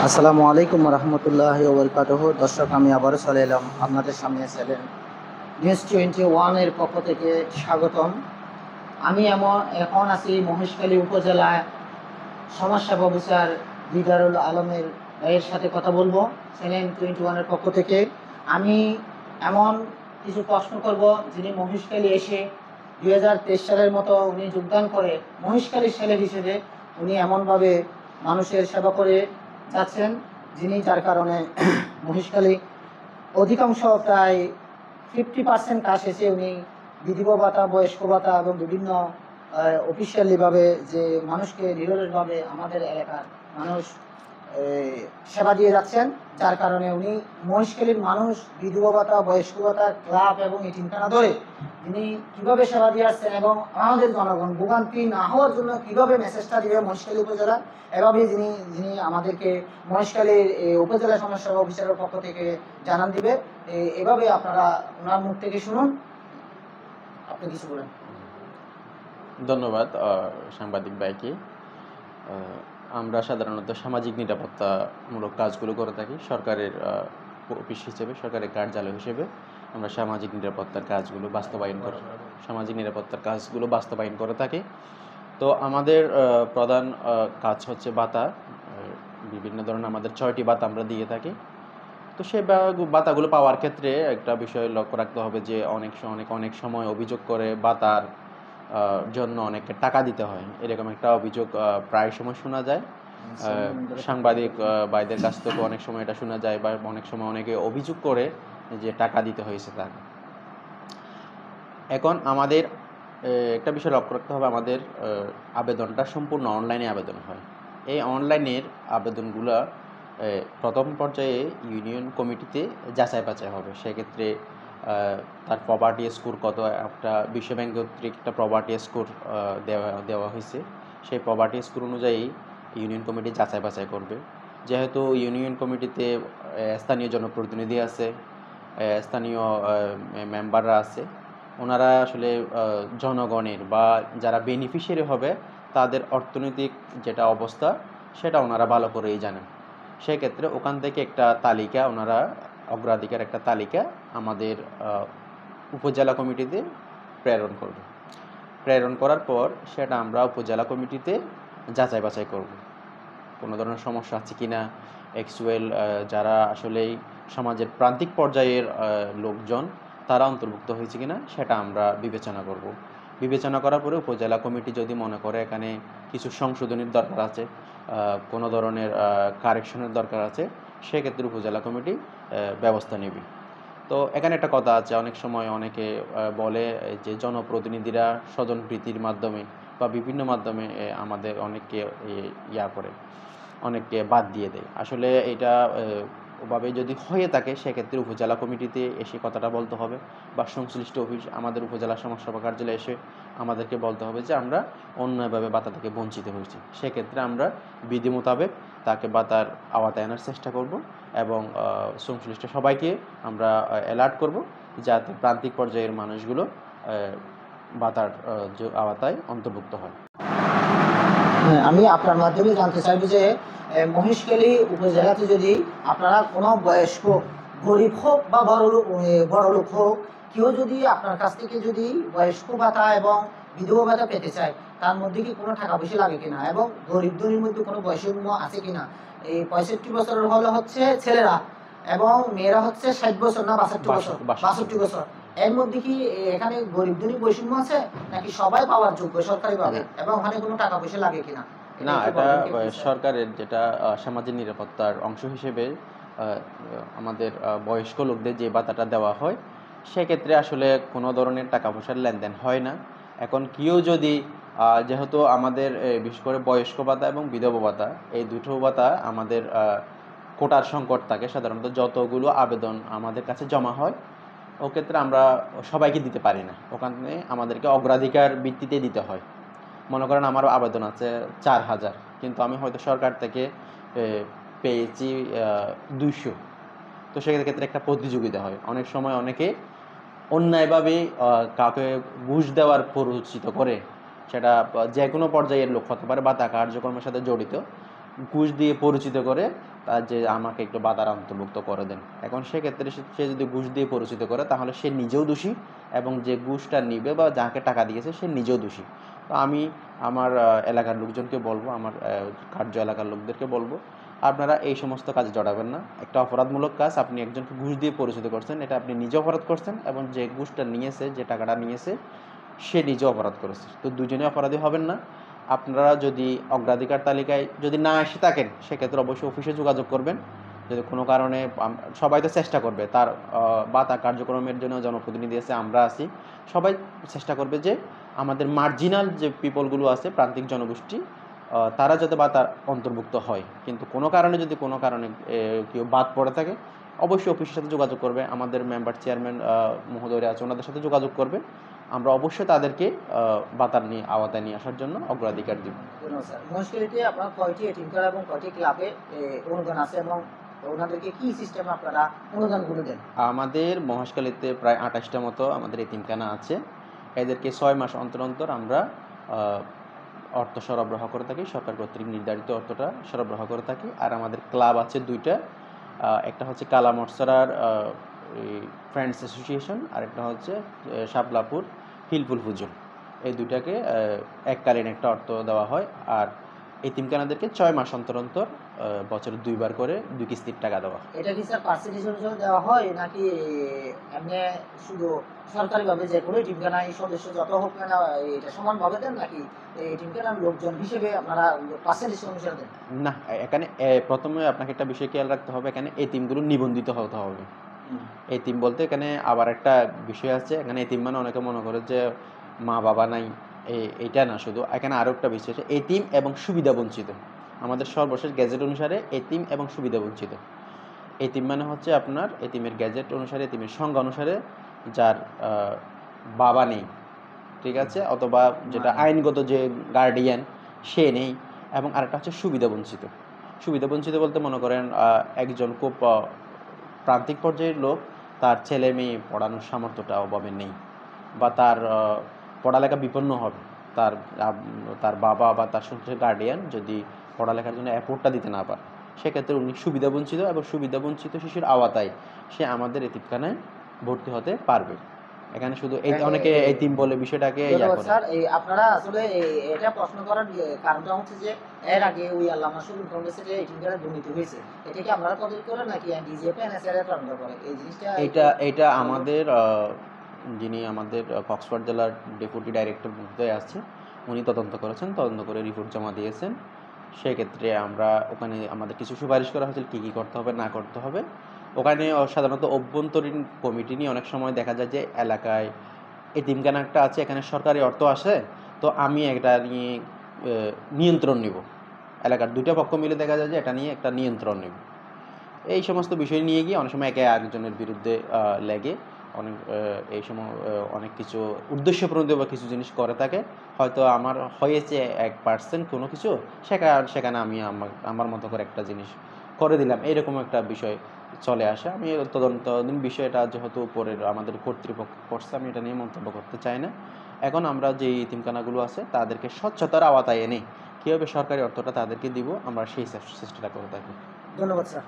আসসালামু আলাইকুম রহমতুল্লাহি ওবরকাতুহ। দর্শক, আমি আবারও চলে এলাম আপনাদের সামনে। চ্যানেল নিউজ 21 এর পক্ষ থেকে স্বাগতম। আমি এখন আছি মহেশখালী উপজেলায় সমাজসেবা অফিসার দিদারুল আলমের ভাইয়ের সাথে কথা বলবো। চ্যানেল 21 এর পক্ষ থেকে আমি এমন কিছু প্রশ্ন করব, যিনি মহেশখালী এসে 2023 সালের মতো উনি যোগদান করে মহেশখালীর ছেলে হিসেবে উনি এমনভাবে মানুষের সেবা করে যাচ্ছেন, যার কারণে মহেশখালী অধিকাংশ প্রায় 50% কাজ শেষে উনি বিধবা ভাতা, বয়স্ক ভাতা এবং বিভিন্ন অফিসিয়ালিভাবে যে মানুষকে নিরলসভাবে আমাদের এলাকার মানুষ সেবা দিয়ে যাচ্ছেন, যার কারণে উনি মহেশখালীর মানুষ বিধবা ভাতা, বয়স্ক ভাতা, ক্লাব এবং এতিমখানা ধরে তিনি কীভাবে সেবা দিয়ে আসছেন এবং আমাদের জনগণ ভোগান্তি না হওয়ার জন্য কীভাবে মেসেজটা দিবে মহেশখালী উপজেলা, এভাবে যিনি আমাদেরকে মহেশখালীর উপজেলা সমাজসেবা অফিসারের পক্ষ থেকে জানান দিবে। এভাবে আপনারা ওনার মুখ থেকে শুনুন। আপনি কিছু বলেন। ধন্যবাদ সাংবাদিক ভাইকে। আমরা সাধারণত সামাজিক নিরাপত্তামূলক কাজগুলো করে থাকি সরকারের অফিস হিসেবে, সরকারের কার্যালয় হিসেবে আমরা সামাজিক নিরাপত্তার কাজগুলো বাস্তবায়ন করে থাকি। তো আমাদের প্রধান কাজ হচ্ছে ভাতা। বিভিন্ন ধরনের আমাদের 6টি ভাতা আমরা দিয়ে থাকি। তো সেই ভাতাগুলো পাওয়ার ক্ষেত্রে একটা বিষয় লক্ষ্য রাখতে হবে যে অনেক সময় অভিযোগ করে ভাতার জন্য অনেককে টাকা দিতে হয়, এরকম একটা অভিযোগ প্রায় সময় শোনা যায়। সাংবাদিক ভাইদের কাছ থেকে অনেক সময় এটা শোনা যায়, বা অনেক সময় অনেকে অভিযোগ করে যে টাকা দিতে হয়েছে তাকে। এখন আমাদের একটা বিষয় লক্ষ্য রাখতে হবে, আমাদের আবেদনটা সম্পূর্ণ অনলাইনে আবেদন হয়। এই অনলাইনের আবেদনগুলো প্রথম পর্যায়ে ইউনিয়ন কমিটিতে যাচাই বাছাই হবে। সেক্ষেত্রে তার প্রপার্টি স্কোর কত, একটা বিশ্বব্যাংক কর্তৃক একটা প্রপার্টি স্কোর দেওয়া হয়েছে। সেই প্রপার্টি স্কোর অনুযায়ী ইউনিয়ন কমিটি যাচাই বাছাই করবে। যেহেতু ইউনিয়ন কমিটিতে স্থানীয় জনপ্রতিনিধি আছে, স্থানীয় মেম্বাররা আছে, ওনারা আসলে জনগণের বা যারা বেনিফিশিয়ারি হবে তাদের অর্থনৈতিক যেটা অবস্থা সেটা ওনারা ভালো করেই জানেন। সেক্ষেত্রে ওখান থেকে একটা তালিকা, ওনারা অগ্রাধিকার একটা তালিকা আমাদের উপজেলা কমিটিতে প্রেরণ করবে। প্রেরণ করার পর সেটা আমরা উপজেলা কমিটিতে যাচাই বাছাই করব, কোনো ধরনের সমস্যা আছে কিনা, অ্যাকচুয়াল যারা আসলেই সমাজের প্রান্তিক পর্যায়ের লোকজন তারা অন্তর্ভুক্ত হয়েছে কিনা সেটা আমরা বিবেচনা করব। বিবেচনা করার পরে উপজেলা কমিটি যদি মনে করে এখানে কিছু সংশোধনীর দরকার আছে, কোনো ধরনের কারেকশনের দরকার আছে, সেক্ষেত্রে উপজেলা কমিটি ব্যবস্থা নেবে। তো এখানে একটা কথা আছে, অনেক সময় অনেকে বলে যে জনপ্রতিনিধিরা স্বজনপ্রীতির মাধ্যমে বা বিভিন্ন মাধ্যমে আমাদের অনেককে অনেককে বাদ দিয়ে দেয়। আসলে এটা ওভাবে যদি হয়ে থাকে সেক্ষেত্রে উপজেলা কমিটিতে এসে কথাটা বলতে হবে, বা সংশ্লিষ্ট অফিস আমাদের উপজেলা সমাজসেবা কার্যালয়ে এসে আমাদেরকে বলতে হবে যে আমরা অন্যায়ভাবে ভাতা থেকে বঞ্চিত হয়েছি। সেক্ষেত্রে আমরা বিধি মোতাবেক তাকে ভাতার আওতায় আনার চেষ্টা করব এবং সংশ্লিষ্ট সবাইকে আমরা অ্যালার্ট করব যাতে প্রান্তিক পর্যায়ের মানুষগুলো ভাতার আওতায় অন্তর্ভুক্ত হয়। আমি আপনার মাধ্যমে জানতে চাইব যে মহেশখালী উপজেলাতে যদি আপনারা কোনো বয়স্ক, গরিব হোক বা বড় লোক হোক, কেউ যদি আপনার কাছ থেকে যদি বয়স্ক ভাতা এবং বিধবা ভাতা পেতে চায়, তার মধ্যে কি কোনো টাকা পয়সা লাগে কিনা এবং গরিব ধনীর মধ্যে কোনো বৈষম্য আছে কিনা? এই 65 বছরের হলে হচ্ছে ছেলেরা এবং মেয়েরা হচ্ছে 60 বছর না 62 বছর, এর মধ্যে কি এখানে গরিব ধনী বৈষম্য আছে নাকি সবাই পাওয়ার যোগ্য সরকারিভাবে, এবং ওখানে কোনো টাকা পয়সা লাগে কিনা? না, এটা সরকারের যেটা সামাজিক নিরাপত্তার অংশ হিসেবে আমাদের বয়স্ক লোকদের যে ভাতাটা দেওয়া হয়, সেক্ষেত্রে আসলে কোনো ধরনের টাকা পয়সার লেনদেন হয় না। এখন কেউ যদি যেহেতু আমাদের বিশেষ করে বয়স্ক ভাতা এবং বিধবা ভাতা, এই দুটো ভাতা আমাদের কোটার সংকট থাকে, সাধারণত যতগুলো আবেদন আমাদের কাছে জমা হয় ও ক্ষেত্রে আমরা সবাইকে দিতে পারি না, ওখানে আমাদেরকে অগ্রাধিকার ভিত্তিতে দিতে হয়। মনে করেন আমারও আবেদন আছে 4000, কিন্তু আমি হয়তো সরকার থেকে পেয়েছি 200। তো সেক্ষেত্রে একটা প্রতিযোগিতা হয়। অনেক সময় অনেকে অন্যায়ভাবে কাউকে ঘুষ দেওয়ার প্ররোচিত করে, সেটা যে কোনো পর্যায়ের লোক হতে পারে বা তা কার্যক্রমের সাথে জড়িত, ঘুষ দিয়ে পরিচিত করে তার যে আমাকে একটু বাতার অন্তর্ভুক্ত করে দেন। এখন সেক্ষেত্রে সে যদি ঘুষ দিয়ে পরিচিত করে তাহলে সে নিজেও দোষী এবং যে ঘুষটা নিবে বা যাকে টাকা দিয়েছে সে নিজেও দোষী। তো আমি আমার এলাকার লোকজনকে বলবো, আমার কার্য এলাকার লোকদেরকে বলবো, আপনারা এই সমস্ত কাজে জড়াবেন না। একটা অপরাধমূলক কাজ, আপনি একজনকে ঘুষ দিয়ে পরিচিত করছেন, এটা আপনি নিজে অপরাধ করছেন এবং যে ঘুষটা নিয়েছে, যে টাকাটা নিয়েছে, সে নিজে অপরাধ করেছে। তো দুজনে অপরাধী হবেন না। আপনারা যদি অগ্রাধিকার তালিকায় যদি না এসে থাকেন সেক্ষেত্রে অবশ্যই অফিসে যোগাযোগ করবেন। যদি কোনো কারণে সবাই তো চেষ্টা করবে তার বা তার কার্যক্রমের জন্য জনপ্রতিনিধি আছে, আমরা আছি, সবাই চেষ্টা করবে যে আমাদের মার্জিনাল যে পিপলগুলো আছে, প্রান্তিক জনগোষ্ঠী, তারা যাতে বা তার অন্তর্ভুক্ত হয়। কিন্তু কোনো কারণে যদি কোনো কারণে কেউ বাদ পড়ে থাকে অবশ্যই অফিসের সাথে যোগাযোগ করবে। আমাদের মেম্বার চেয়ারম্যান মহোদয়রা আছে, ওনাদের সাথে যোগাযোগ করবে। আমরা অবশ্যই তাদেরকে বাতার নিয়ে আওতায় নিয়ে আসার জন্য অগ্রাধিকার দিব। ধন্যবাদ স্যার। মহেশখালীতে আপনার কয়টি এতিমখানা এবং কয়টি ক্লাবে অনুদান আছে এবং ওনাদেরকে কি সিস্টেমে আপনারা অনুদানগুলো দেন? আমাদের মহেশখালীতে প্রায় 28টা মতো আমাদের এতিমখানা আছে। এদেরকে 6 মাস অন্তর অন্তর আমরা অর্থ সরবরাহ করে থাকি, সরকার কর্তৃক নির্ধারিত অর্থটা সরবরাহ করে থাকি। আর আমাদের ক্লাব আছে 2টা, একটা হচ্ছে কালামরসরার ফ্রেন্ডস অ্যাসোসিয়েশন, আর একটা হচ্ছে শাপলাপুর হিলফুল পুজো। এই 2টাকে এককালীন একটা অর্থ দেওয়া হয়। আর এতিমখানাদেরকে 6 মাস অন্তর অন্তর বছরে 2 বার করে 2 কিস্তির টাকা দেওয়া হয়। এটা কি স্যার পার্সেন্টেজ অনুসারে দেওয়া হয় নাকি এমনি শুধু সরকারিভাবে যে কোনো এতিমখানায় সদস্য যত হোক না এটা সমানভাবে দেন নাকি এতিমখানার লোকজন হিসেবে আপনারা পার্সেন্টেজ অনুসারে দেন? না, এখানে প্রথমে আপনাকে একটা বিষয় খেয়াল রাখতে হবে, এখানে এতিমগুলো নিবন্ধিত হতে হবে। এতিম বলতে এখানে আবার একটা বিষয় আছে, এখানে এতিম মানে অনেকে মনে করে যে মা বাবা নাই, এইটা না, শুধু এখানে আরও একটা বিষয় আছে, এতিম এবং সুবিধা বঞ্চিত। আমাদের সর্বশেষ গ্যাজেট অনুসারে এতিম এবং সুবিধা বঞ্চিত। এতিম মানে হচ্ছে আপনার এতিমের গ্যাজেট অনুসারে, এতিমের সংজ্ঞা অনুসারে যার বাবা নেই, ঠিক আছে, অথবা যেটা আইনগত যে গার্ডিয়ান সে নেই। এবং আরেকটা হচ্ছে সুবিধা বঞ্চিত। সুবিধা বঞ্চিত বলতে মনে করেন একজন খুব প্রান্তিক পর্যায়ের লোক, তার ছেলে মেয়ে পড়ানোর সামর্থ্যটা অভাবে নেই, বা তার পড়ালেখা বিপন্ন হবে, তার তার বাবা বা তার সংশ্লিষ্ট গার্ডিয়ান যদি পড়ালেখার জন্য অ্যাফোর্ডটা দিতে না পারে, সেক্ষেত্রে উনি সুবিধা বঞ্চিত, এবং সুবিধা বঞ্চিত শিশুর আওতায় সে আমাদের এতিমখানায় ভর্তি হতে পারবে। এখানে শুধু অনেকে এতিম বলে বিষয়টাকে ইয়া করে। স্যার আপনারা আসলে এটা প্রশ্ন করার কারণটা হচ্ছে যে এর আগে ওই আল্লামা শরীফ ফাউন্ডেশনে এতিমখানা দুর্নীতি হয়েছে, এটা কি আপনারা তদন্ত করেন নাকি ডিজিএফ এনএসআর এর তদন্ত করে এই জিনিসটা? এটা আমাদের যিনি আমাদের কক্সবাজার জেলার ডেপুটি ডাইরেক্টর মহোদয় আছে, উনি তদন্ত করেছেন, তদন্ত করে রিপোর্ট জমা দিয়েছেন। সেক্ষেত্রে আমরা ওখানে আমাদের কিছু সুপারিশ করা হয়েছিল কী কী করতে হবে না করতে হবে। ওখানে সাধারণত অভ্যন্তরীণ কমিটি নিয়ে অনেক সময় দেখা যায় যে এলাকায় এতিমখানা একটা আছে, এখানে সরকারি অর্থ আসে, তো আমি এটা নিয়ে নিয়ন্ত্রণ নিব। এলাকার 2টা পক্ষ মিলে দেখা যায় যে এটা নিয়ে একটা নিয়ন্ত্রণ নেব। এই সমস্ত বিষয় নিয়ে গিয়ে অনেক সময় একে আরেকজনের বিরুদ্ধে লেগে অনেক এই সময় অনেক কিছু উদ্দেশ্যপ্রণোদিত বা কিছু জিনিস করে থাকে। হয়তো আমার হয়েছে 1% কোনো কিছু, সেখানে আমি আমার মতো করে একটা জিনিস করে দিলাম, এইরকম একটা বিষয় চলে আসে। আমি তদন্তাধীন বিষয়টা যেহেতু উপরের আমাদের কর্তৃপক্ষ করছে, আমি এটা নিয়ে মন্তব্য করতে চাই না। এখন আমরা যে এতিমখানাগুলো আছে তাদেরকে স্বচ্ছতার আওতায় এনে কীভাবে সরকারি অর্থটা তাদেরকে দিব, আমরা সেই চেষ্টাটা করে থাকি। ধন্যবাদ স্যার।